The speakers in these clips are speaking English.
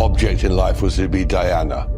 object in life was to be Diana.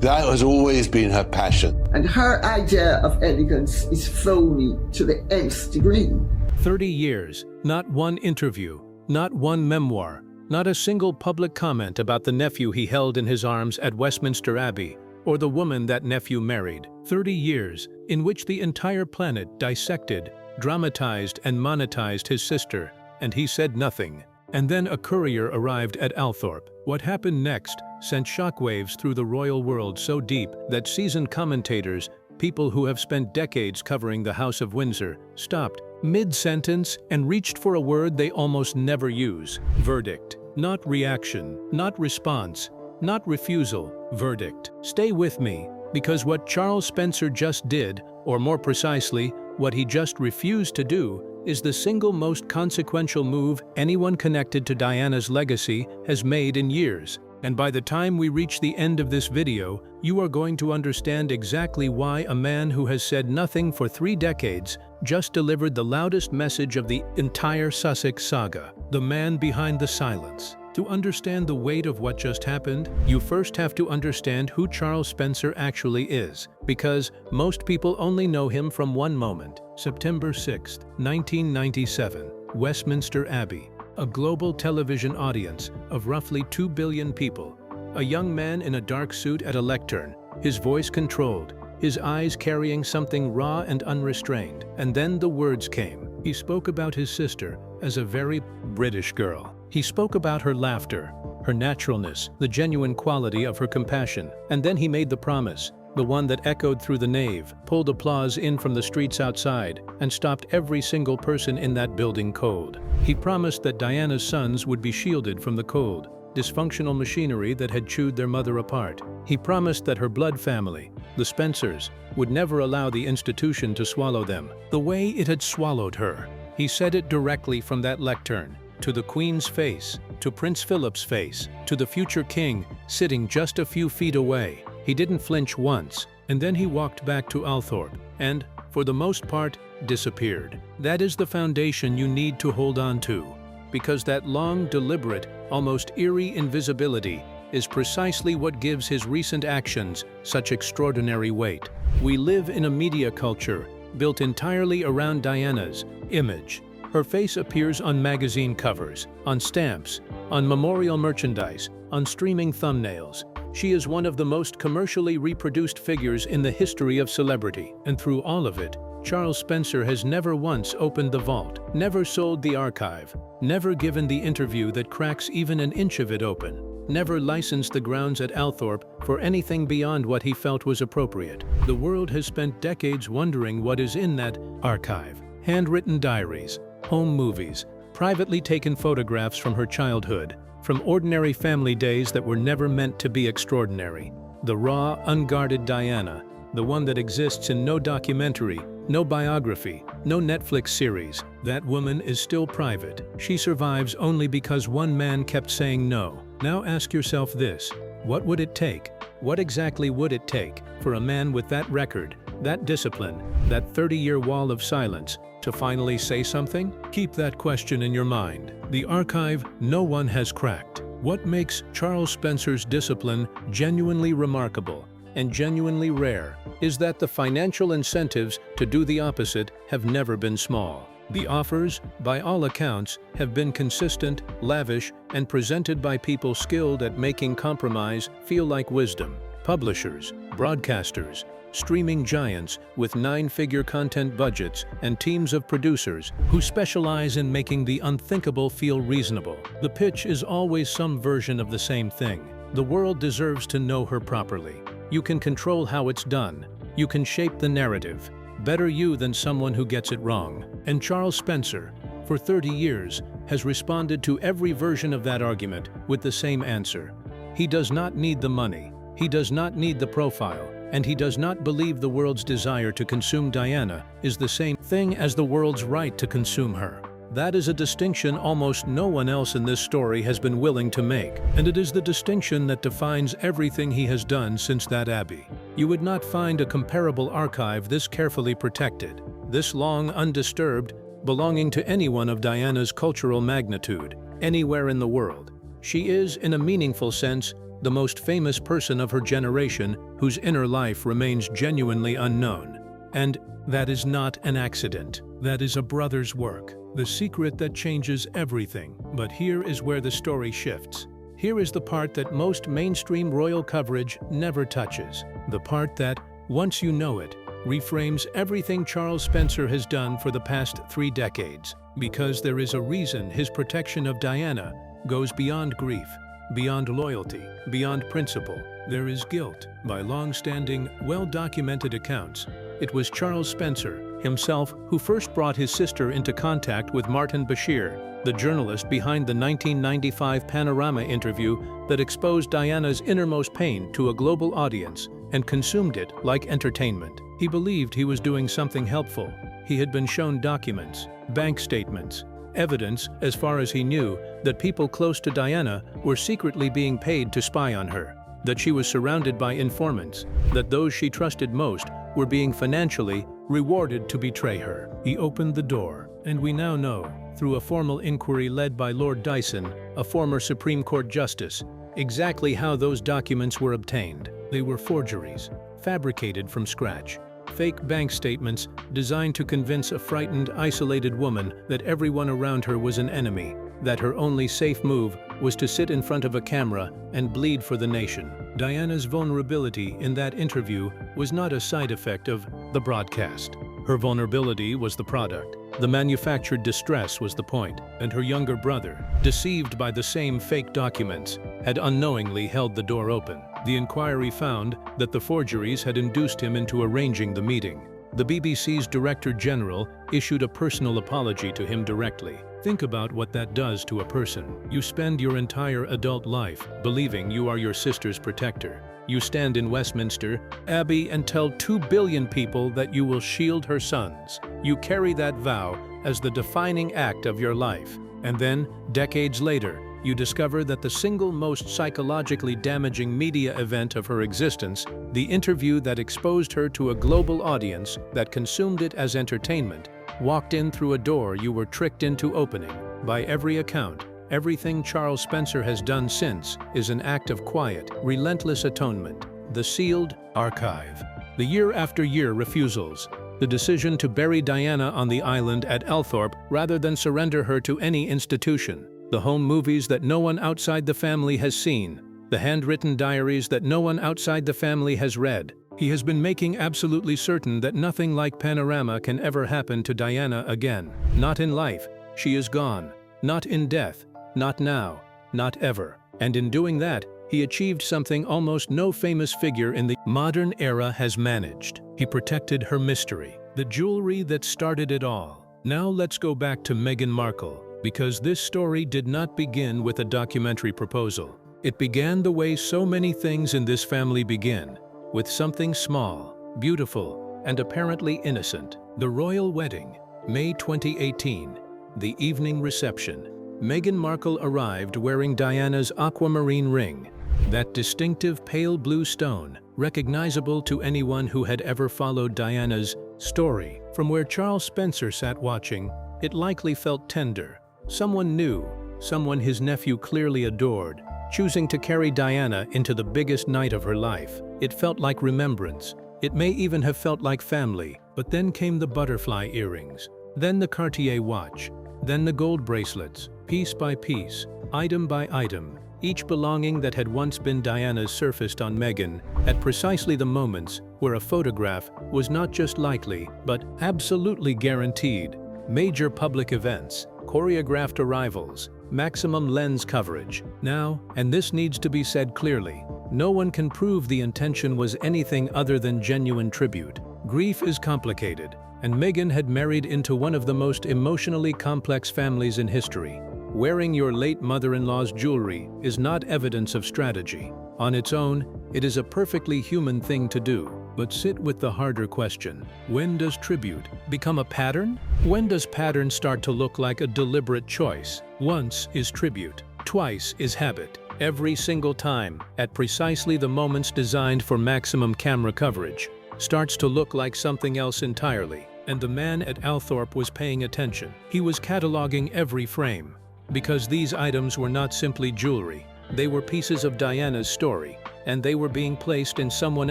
That has always been her passion. And her idea of elegance is phony to the nth degree. 30 years, not one interview, not one memoir, not a single public comment about the nephew he held in his arms at Westminster Abbey, or the woman that nephew married. 30 years in which the entire planet dissected, dramatized, and monetized his sister, and he said nothing. And then a courier arrived at Althorp. What happened next sent shockwaves through the royal world so deep that seasoned commentators, people who have spent decades covering the House of Windsor, stopped mid-sentence and reached for a word they almost never use. Verdict. Not reaction, not response, not refusal. Verdict. Stay with me, because what Charles Spencer just did, or more precisely, what he just refused to do, is the single most consequential move anyone connected to Diana's legacy has made in years. And by the time we reach the end of this video, you are going to understand exactly why a man who has said nothing for 3 decades just delivered the loudest message of the entire Sussex saga. The man behind the silence. To understand the weight of what just happened, you first have to understand who Charles Spencer actually is, because most people only know him from one moment. September 6, 1997, Westminster Abbey. A global television audience of roughly 2 billion people. A young man in a dark suit at a lectern, his voice controlled, his eyes carrying something raw and unrestrained. And then the words came. He spoke about his sister as a very British girl. He spoke about her laughter, her naturalness, the genuine quality of her compassion. And then he made the promise, the one that echoed through the nave, pulled applause in from the streets outside, and stopped every single person in that building cold. He promised that Diana's sons would be shielded from the cold, dysfunctional machinery that had chewed their mother apart. He promised that her blood family, the Spencers, would never allow the institution to swallow them, the way it had swallowed her. He said it directly from that lectern, to the Queen's face, to Prince Philip's face, to the future king, sitting just a few feet away. He didn't flinch once, and then he walked back to Althorp and, for the most part, disappeared. That is the foundation you need to hold on to, because that long, deliberate, almost eerie invisibility is precisely what gives his recent actions such extraordinary weight. We live in a media culture built entirely around Diana's image. Her face appears on magazine covers, on stamps, on memorial merchandise, on streaming thumbnails. She is one of the most commercially reproduced figures in the history of celebrity. And through all of it, Charles Spencer has never once opened the vault, never sold the archive, never given the interview that cracks even an inch of it open, never licensed the grounds at Althorp for anything beyond what he felt was appropriate. The world has spent decades wondering what is in that archive. Handwritten diaries, home movies, privately taken photographs from her childhood, from ordinary family days that were never meant to be extraordinary. The raw, unguarded Diana, the one that exists in no documentary, no biography, no Netflix series. That woman is still private. She survives only because one man kept saying no. Now ask yourself this: what would it take? What exactly would it take for a man with that record, that discipline, that 30-year wall of silence, to finally say something? Keep that question in your mind. The archive no one has cracked. What makes Charles Spencer's discipline genuinely remarkable and genuinely rare is that the financial incentives to do the opposite have never been small. The offers, by all accounts, have been consistent, lavish, and presented by people skilled at making compromise feel like wisdom. Publishers, broadcasters, streaming giants with 9-figure content budgets and teams of producers who specialize in making the unthinkable feel reasonable. The pitch is always some version of the same thing. The world deserves to know her properly. You can control how it's done. You can shape the narrative. Better you than someone who gets it wrong. And Charles Spencer, for 30 years, has responded to every version of that argument with the same answer. He does not need the money. He does not need the profile. And he does not believe the world's desire to consume Diana is the same thing as the world's right to consume her. That is a distinction almost no one else in this story has been willing to make, and it is the distinction that defines everything he has done since that abbey. You would not find a comparable archive this carefully protected, this long undisturbed, belonging to anyone of Diana's cultural magnitude, anywhere in the world. She is, in a meaningful sense, the most famous person of her generation whose inner life remains genuinely unknown. And that is not an accident. That is a brother's work, the secret that changes everything. But here is where the story shifts. Here is the part that most mainstream royal coverage never touches. The part that, once you know it, reframes everything Charles Spencer has done for the past 3 decades. Because there is a reason his protection of Diana goes beyond grief, beyond loyalty, beyond principle. There is guilt. By long-standing, well-documented accounts, it was Charles Spencer himself who first brought his sister into contact with Martin Bashir, the journalist behind the 1995 Panorama interview that exposed Diana's innermost pain to a global audience and consumed it like entertainment. He believed he was doing something helpful. He had been shown documents, bank statements, evidence, as far as he knew, that people close to Diana were secretly being paid to spy on her, that she was surrounded by informants, that those she trusted most were being financially rewarded to betray her. He opened the door, and we now know, through a formal inquiry led by Lord Dyson, a former Supreme Court justice, exactly how those documents were obtained. They were forgeries, fabricated from scratch. Fake bank statements designed to convince a frightened, isolated woman that everyone around her was an enemy, that her only safe move was to sit in front of a camera and bleed for the nation. Diana's vulnerability in that interview was not a side effect of the broadcast. Her vulnerability was the product. The manufactured distress was the point, and her younger brother, deceived by the same fake documents, had unknowingly held the door open. The inquiry found that the forgeries had induced him into arranging the meeting. The BBC's Director General issued a personal apology to him directly. Think about what that does to a person. You spend your entire adult life believing you are your sister's protector. You stand in Westminster Abbey and tell 2 billion people that you will shield her sons. You carry that vow as the defining act of your life. And then, decades later, you discover that the single most psychologically damaging media event of her existence, the interview that exposed her to a global audience that consumed it as entertainment, walked in through a door you were tricked into opening. By every account, everything Charles Spencer has done since is an act of quiet, relentless atonement. The sealed archive. The year-after-year refusals. The decision to bury Diana on the island at Althorp rather than surrender her to any institution. The home movies that no one outside the family has seen. The handwritten diaries that no one outside the family has read. He has been making absolutely certain that nothing like Panorama can ever happen to Diana again. Not in life. She is gone. Not in death. Not now. Not ever. And in doing that, he achieved something almost no famous figure in the modern era has managed. He protected her mystery, the jewelry that started it all. Now let's go back to Meghan Markle, because this story did not begin with a documentary proposal. It began the way so many things in this family begin, with something small, beautiful, and apparently innocent. The royal wedding, May 2018. The evening reception. Meghan Markle arrived wearing Diana's aquamarine ring, that distinctive pale blue stone, recognizable to anyone who had ever followed Diana's story. From where Charles Spencer sat watching, it likely felt tender. Someone new, someone his nephew clearly adored, choosing to carry Diana into the biggest night of her life. It felt like remembrance. It may even have felt like family. But then came the butterfly earrings, then the Cartier watch, then the gold bracelets, piece by piece, item by item. Each belonging that had once been Diana's surfaced on Meghan at precisely the moments where a photograph was not just likely, but absolutely guaranteed. Major public events, choreographed arrivals, maximum lens coverage. Now, and this needs to be said clearly, no one can prove the intention was anything other than genuine tribute. Grief is complicated, and Meghan had married into one of the most emotionally complex families in history. Wearing your late mother-in-law's jewelry is not evidence of strategy. On its own, it is a perfectly human thing to do. But sit with the harder question. When does tribute become a pattern? When does pattern start to look like a deliberate choice? Once is tribute, twice is habit. Every single time, at precisely the moments designed for maximum camera coverage, starts to look like something else entirely. And the man at Althorp was paying attention. He was cataloging every frame. Because these items were not simply jewelry, They were pieces of Diana's story, and they were being placed in someone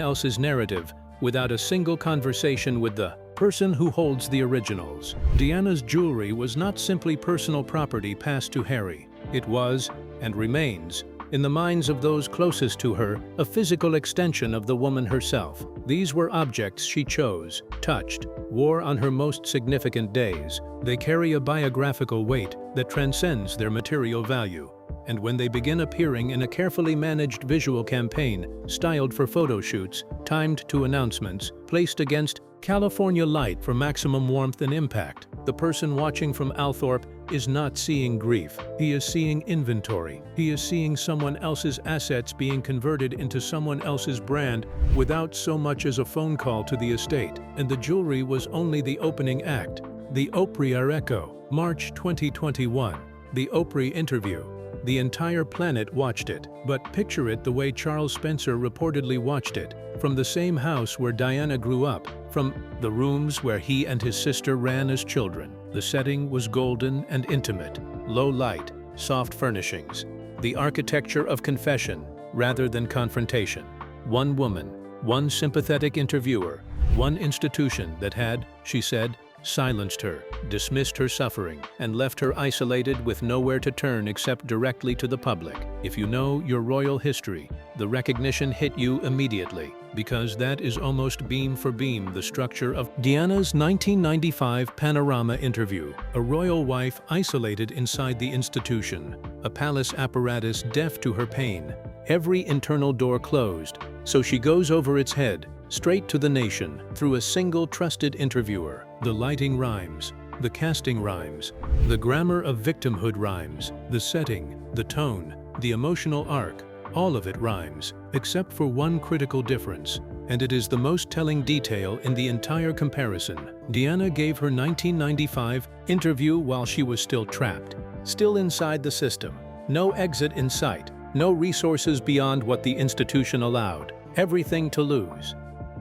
else's narrative without a single conversation with the person who holds the originals. Diana's jewelry was not simply personal property passed to Harry. It was, and remains, in the minds of those closest to her, a physical extension of the woman herself. These were objects she chose, touched, wore on her most significant days. They carry a biographical weight that transcends their material value. And when they begin appearing in a carefully managed visual campaign, styled for photo shoots, timed to announcements, placed against California light for maximum warmth and impact, the person watching from Althorp is not seeing grief. He is seeing inventory. He is seeing someone else's assets being converted into someone else's brand without so much as a phone call to the estate. And the jewelry was only the opening act. The Oprah Echo, March 2021. The Oprah interview. The entire planet watched it, but picture it the way Charles Spencer reportedly watched it, from the same house where Diana grew up, from the rooms where he and his sister ran as children. The setting was golden and intimate, low light, soft furnishings, the architecture of confession rather than confrontation. One woman, one sympathetic interviewer, one institution that had, she said, silenced her, dismissed her suffering, and left her isolated with nowhere to turn except directly to the public. If you know your royal history, the recognition hit you immediately, because that is almost beam for beam the structure of Diana's 1995 Panorama interview. A royal wife isolated inside the institution, a palace apparatus deaf to her pain, every internal door closed, so she goes over its head, straight to the nation, through a single trusted interviewer. The lighting rhymes, the casting rhymes, the grammar of victimhood rhymes, the setting, the tone, the emotional arc, all of it rhymes, except for one critical difference, and it is the most telling detail in the entire comparison. Diana gave her 1995 interview while she was still trapped, still inside the system. No exit in sight, no resources beyond what the institution allowed, everything to lose.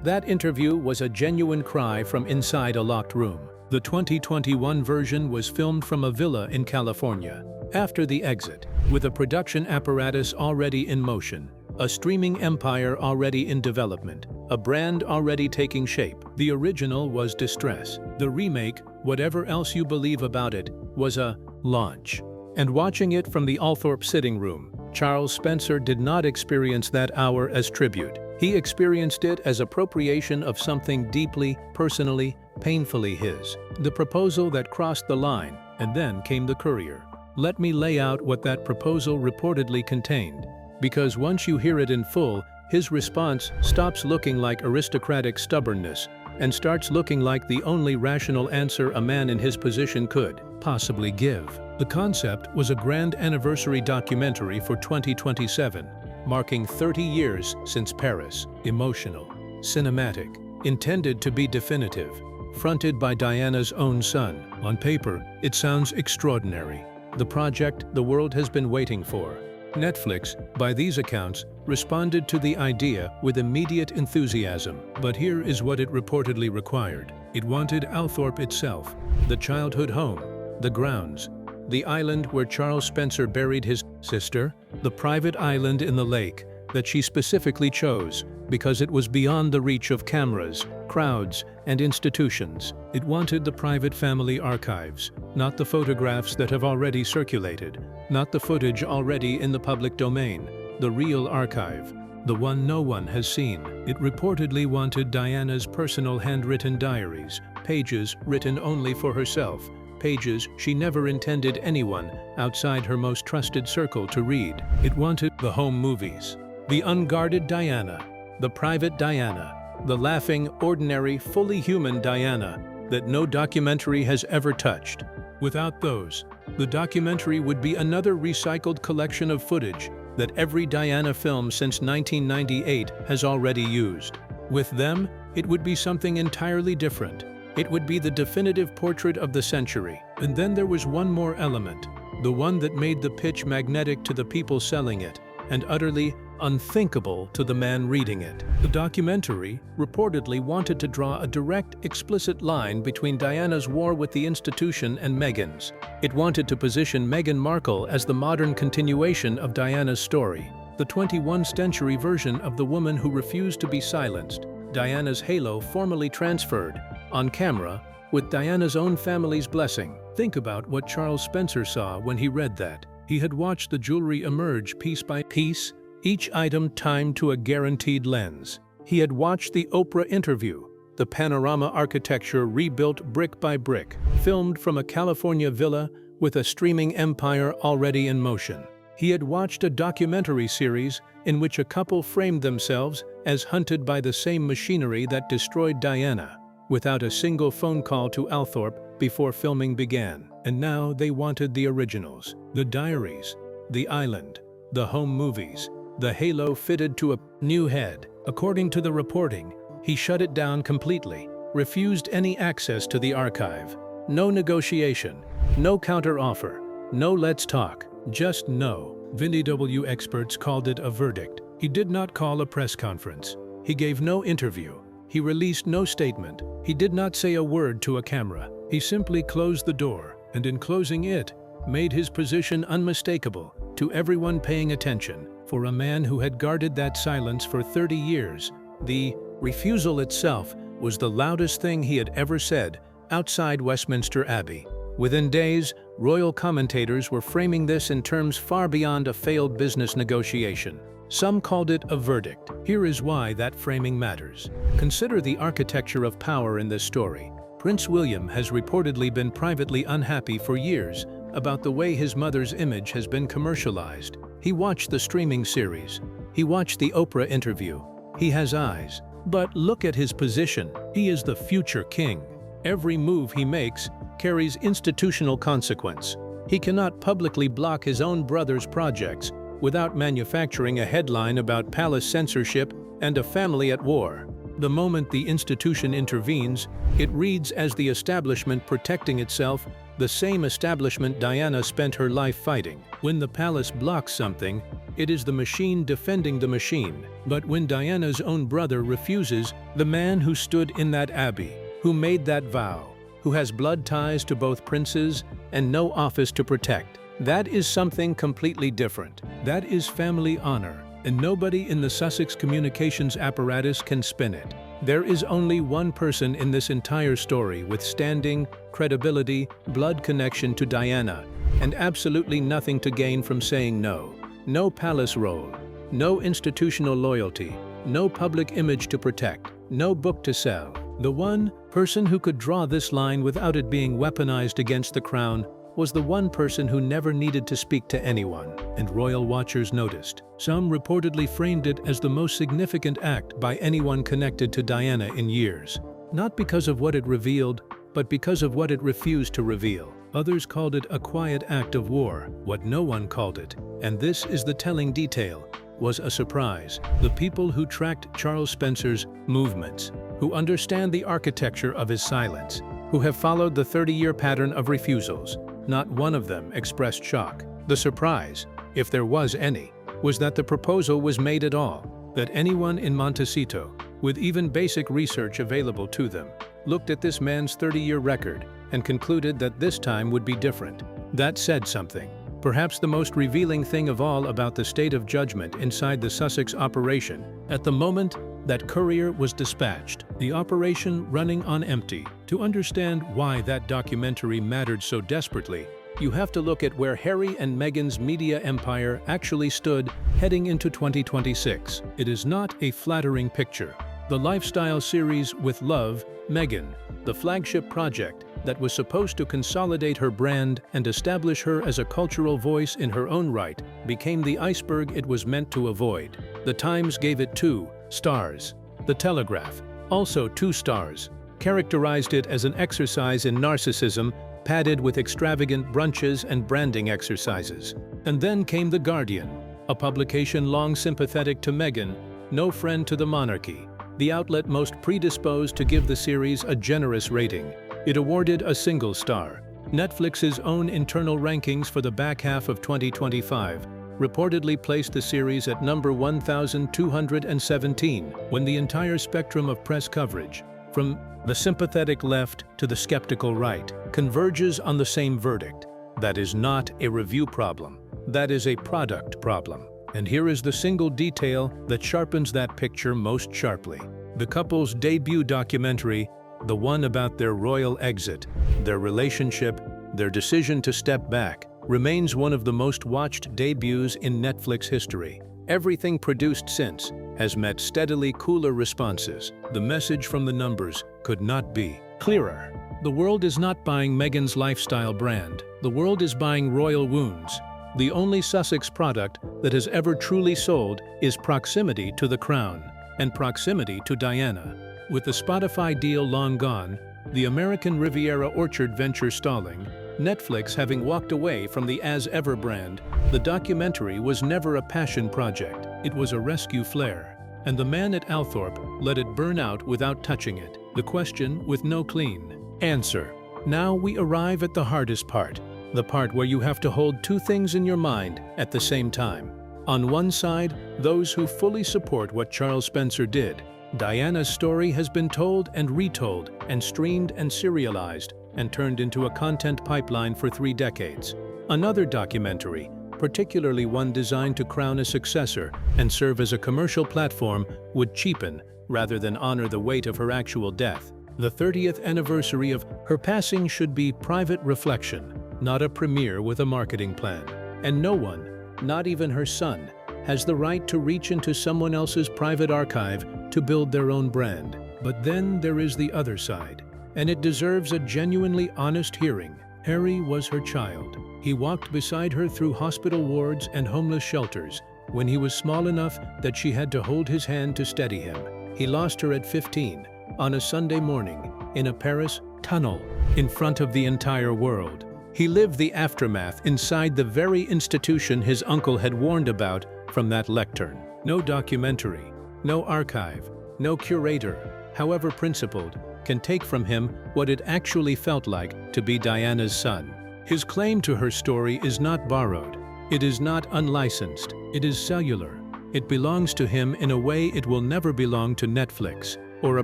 That interview was a genuine cry from inside a locked room. The 2021 version was filmed from a villa in California. After the exit, with a production apparatus already in motion, a streaming empire already in development, a brand already taking shape. The original was distress. The remake, whatever else you believe about it, was a launch. And watching it from the Althorp sitting room, Charles Spencer did not experience that hour as tribute. He experienced it as appropriation of something deeply, personally, painfully his. The proposal that crossed the line, and then came the courier. Let me lay out what that proposal reportedly contained, because once you hear it in full, his response stops looking like aristocratic stubbornness and starts looking like the only rational answer a man in his position could possibly give. The concept was a grand anniversary documentary for 2027, marking 30 years since Paris. Emotional, cinematic, intended to be definitive, fronted by Diana's own son. On paper, it sounds extraordinary. The project the world has been waiting for. Netflix, by these accounts, responded to the idea with immediate enthusiasm. But here is what it reportedly required. It wanted Althorp itself, the childhood home, the grounds, the island where Charles Spencer buried his sister, the private island in the lake that she specifically chose because it was beyond the reach of cameras, crowds, and institutions. It wanted the private family archives, not the photographs that have already circulated, not the footage already in the public domain, the real archive, the one no one has seen. It reportedly wanted Diana's personal handwritten diaries, pages written only for herself, pages she never intended anyone outside her most trusted circle to read. It wanted the home movies, the unguarded Diana, the private Diana, the laughing, ordinary, fully human Diana that no documentary has ever touched. Without those, the documentary would be another recycled collection of footage that every Diana film since 1998 has already used. With them, it would be something entirely different. It would be the definitive portrait of the century. And then there was one more element, the one that made the pitch magnetic to the people selling it, and utterly, unthinkable to the man reading it. The documentary reportedly wanted to draw a direct, explicit line between Diana's war with the institution and Meghan's. It wanted to position Meghan Markle as the modern continuation of Diana's story, the 21st century version of the woman who refused to be silenced, Diana's halo formally transferred, on camera, with Diana's own family's blessing. Think about what Charles Spencer saw when he read that. He had watched the jewelry emerge piece by piece, each item timed to a guaranteed lens. He had watched the Oprah interview, the panorama architecture rebuilt brick by brick, filmed from a California villa with a streaming empire already in motion. He had watched a documentary series in which a couple framed themselves as hunted by the same machinery that destroyed Diana, without a single phone call to Althorp before filming began. And now they wanted the originals, the diaries, the island, the home movies, the halo fitted to a new head. According to the reporting, he shut it down completely, refused any access to the archive. No negotiation, no counter-offer, no let's talk, just no. VW experts called it a verdict. He did not call a press conference. He gave no interview. He released no statement. He did not say a word to a camera. He simply closed the door, and in closing it, made his position unmistakable to everyone paying attention. For a man who had guarded that silence for 30 years, the refusal itself was the loudest thing he had ever said outside Westminster Abbey. Within days, royal commentators were framing this in terms far beyond a failed business negotiation. Some called it a verdict. Here is why that framing matters. Consider the architecture of power in this story. Prince William has reportedly been privately unhappy for years about the way his mother's image has been commercialized. He watched the streaming series. He watched the Oprah interview. He has eyes. But look at his position. He is the future king. Every move he makes carries institutional consequence. He cannot publicly block his own brother's projects without manufacturing a headline about palace censorship and a family at war. The moment the institution intervenes, it reads as the establishment protecting itself, the same establishment Diana spent her life fighting. When the palace blocks something, it is the machine defending the machine. But when Diana's own brother refuses, the man who stood in that abbey, who made that vow, who has blood ties to both princes and no office to protect, that is something completely different. That is family honor, and nobody in the Sussex communications apparatus can spin it. There is only one person in this entire story with standing, credibility, blood connection to Diana, and absolutely nothing to gain from saying no. No palace role, no institutional loyalty, no public image to protect, no book to sell. The one person who could draw this line without it being weaponized against the crown was the one person who never needed to speak to anyone, and royal watchers noticed. Some reportedly framed it as the most significant act by anyone connected to Diana in years, not because of what it revealed, but because of what it refused to reveal. Others called it a quiet act of war. What no one called it, and this is the telling detail, was a surprise. The people who tracked Charles Spencer's movements, who understand the architecture of his silence, who have followed the 30-year pattern of refusals, not one of them expressed shock. The surprise, if there was any, was that the proposal was made at all, that anyone in Montecito, with even basic research available to them, looked at this man's 30-year record and concluded that this time would be different. That said something. Perhaps the most revealing thing of all about the state of judgment inside the Sussex operation, at the moment that courier was dispatched, the operation running on empty. To understand why that documentary mattered so desperately, you have to look at where Harry and Meghan's media empire actually stood heading into 2026. It is not a flattering picture. The lifestyle series With Love, Meghan, the flagship project that was supposed to consolidate her brand and establish her as a cultural voice in her own right, became the iceberg it was meant to avoid. The Times gave it 2 stars. The Telegraph, also 2 stars, characterized it as an exercise in narcissism padded with extravagant brunches and branding exercises. And then came The Guardian, a publication long sympathetic to Meghan, no friend to the monarchy, the outlet most predisposed to give the series a generous rating. It awarded a single star. Netflix's own internal rankings for the back half of 2025 reportedly placed the series at number 1,217 when the entire spectrum of press coverage, from the sympathetic left to the skeptical right, converges on the same verdict. That is not a review problem. That is a product problem. And here is the single detail that sharpens that picture most sharply. The couple's debut documentary, the one about their royal exit, their relationship, their decision to step back, remains one of the most watched debuts in Netflix history. Everything produced since has met steadily cooler responses. The message from the numbers could not be clearer. The world is not buying Meghan's lifestyle brand. The world is buying royal wounds. The only Sussex product that has ever truly sold is proximity to the crown and proximity to Diana. With the Spotify deal long gone, the American Riviera Orchard venture stalling, Netflix having walked away from the As Ever brand, the documentary was never a passion project. It was a rescue flare. And the man at Althorp let it burn out without touching it. The question with no clean answer. Now we arrive at the hardest part. The part where you have to hold two things in your mind at the same time. On one side, those who fully support what Charles Spencer did. Diana's story has been told and retold and streamed and serialized and turned into a content pipeline for 3 decades. Another documentary, particularly one designed to crown a successor and serve as a commercial platform, would cheapen rather than honor the weight of her actual death. The 30th anniversary of her passing should be private reflection, not a premiere with a marketing plan. And no one, not even her son, has the right to reach into someone else's private archive to build their own brand. But then there is the other side, and it deserves a genuinely honest hearing. Harry was her child. He walked beside her through hospital wards and homeless shelters when he was small enough that she had to hold his hand to steady him. He lost her at 15, on a Sunday morning, in a Paris tunnel, in front of the entire world. He lived the aftermath inside the very institution his uncle had warned about from that lectern. No documentary, no archive, no curator, however principled, can take from him what it actually felt like to be Diana's son. His claim to her story is not borrowed. It is not unlicensed. It is cellular. It belongs to him in a way it will never belong to Netflix, or a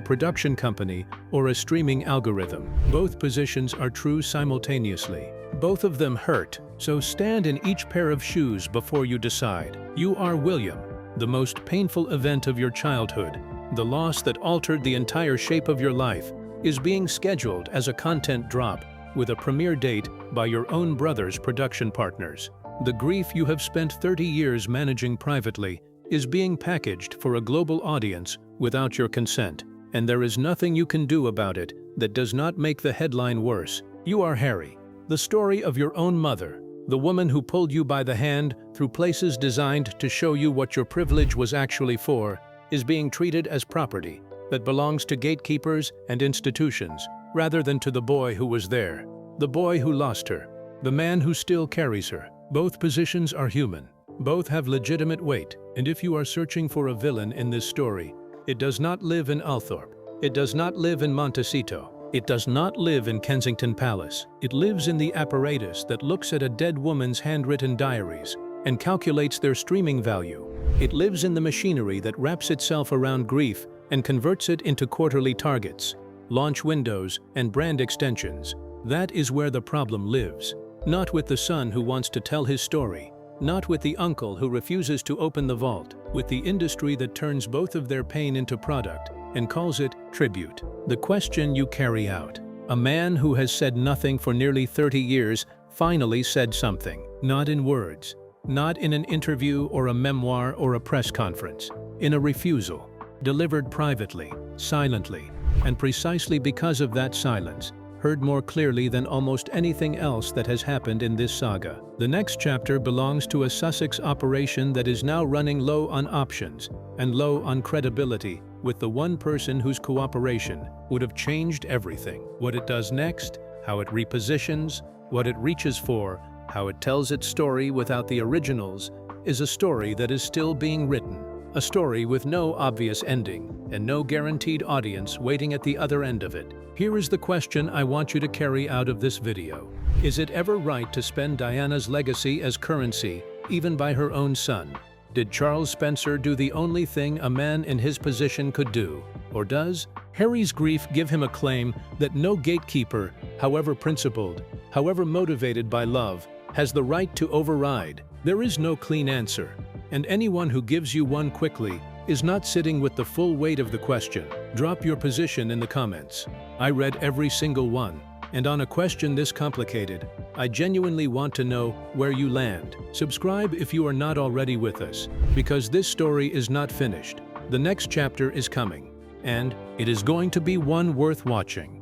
production company, or a streaming algorithm. Both positions are true simultaneously. Both of them hurt, so stand in each pair of shoes before you decide. You are William, the most painful event of your childhood, the loss that altered the entire shape of your life, is being scheduled as a content drop with a premiere date by your own brother's production partners. The grief you have spent 30 years managing privately is being packaged for a global audience without your consent, and there is nothing you can do about it that does not make the headline worse. You are Harry, the story of your own mother, the woman who pulled you by the hand through places designed to show you what your privilege was actually for, is being treated as property that belongs to gatekeepers and institutions, rather than to the boy who was there, the boy who lost her, the man who still carries her. Both positions are human. Both have legitimate weight, and if you are searching for a villain in this story, it does not live in Althorp. It does not live in Montecito. It does not live in Kensington Palace. It lives in the apparatus that looks at a dead woman's handwritten diaries and calculates their streaming value. It lives in the machinery that wraps itself around grief and converts it into quarterly targets, launch windows, and brand extensions. That is where the problem lives. Not with the son who wants to tell his story, not with the uncle who refuses to open the vault, with the industry that turns both of their pain into product and calls it tribute. The question you carry out. A man who has said nothing for nearly 30 years finally said something, not in words, not in an interview or a memoir or a press conference, in a refusal, delivered privately, silently, and precisely because of that silence, heard more clearly than almost anything else that has happened in this saga. The next chapter belongs to a Sussex operation that is now running low on options and low on credibility, with the one person whose cooperation would have changed everything. What it does next, how it repositions, what it reaches for, how it tells its story without the originals, is a story that is still being written. A story with no obvious ending and no guaranteed audience waiting at the other end of it. Here is the question I want you to carry out of this video. Is it ever right to spend Diana's legacy as currency even by her own son. Did Charles Spencer do the only thing a man in his position could do? Or does Harry's grief give him a claim that no gatekeeper, however principled, however motivated by love, has the right to override? There is no clean answer, and anyone who gives you one quickly is not sitting with the full weight of the question. Drop your position in the comments. I read every single one, and on a question this complicated, I genuinely want to know where you land. Subscribe if you are not already with us, because this story is not finished. The next chapter is coming, and it is going to be one worth watching.